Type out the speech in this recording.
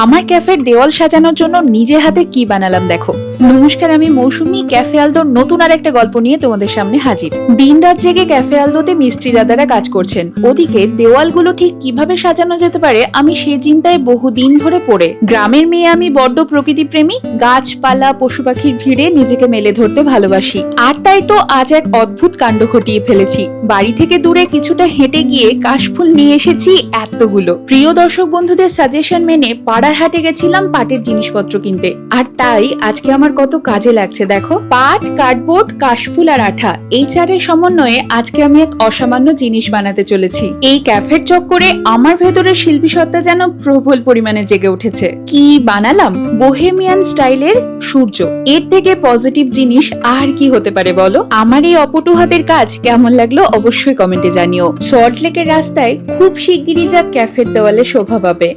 আমার ক্যাফের দেওয়াল সাজানোর জন্য নিজে হাতে কি বানালাম দেখো। নমস্কার, আমি মৌসুমী ক্যাফে আলদোর নতুন আর একটা গল্প নিয়ে তোমাদের সামনে হাজির। দিনরাত জেগে ক্যাফে আলদোতে মিস্ত্রি দাদারা কাজ করছেন, ওদিকে দেওয়ালগুলো ঠিক কিভাবে সাজানো যেতে পারে আমি সে চিন্তায় বহুদিন ধরে পড়ে। গ্রামের মেয়ে আমি, বড্ড প্রকৃতি প্রেমী, গাছপালা পশু পাখির ভিড়ে নিজেকে মেলে ধরতে ভালোবাসি। আর তাই তো আজ এক অদ্ভুত কাণ্ড ঘটিয়ে ফেলেছি। বাড়ি থেকে দূরে কিছুটা হেঁটে গিয়ে কাশফুল নিয়ে এসেছি এতগুলো। প্রিয় দর্শক বন্ধুদের সাজেশন মেনে পাড়ার হাটে গেছিলাম পাটের জিনিসপত্র কিনতে, আর তাই আজকে আমার কত কাজে লাগছে দেখো। পাট, কার্ডবোর্ড, কাশফুল আর আঠা, এই চারের সমন্বয়ে আজকে আমি এক অসামান্য জিনিস বানাতে চলেছি। এই ক্যাফের চক্করে আমার ভেতরে শিল্পী সত্তা যেন প্রবল পরিমাণে জেগে উঠেছে। কি বানালাম? বোহেমিয়ান স্টাইলের সূর্য। এর থেকে পজিটিভ জিনিস আর কি হতে পারে বলো? আমার এই অপটু হাতের কাজ কেমন লাগলো অবশ্যই কমেন্টে জানিও। সল্টলেকের রাস্তায় খুব শিগগিরই যা ক্যাফের দেওয়ালে শোভা পাবে।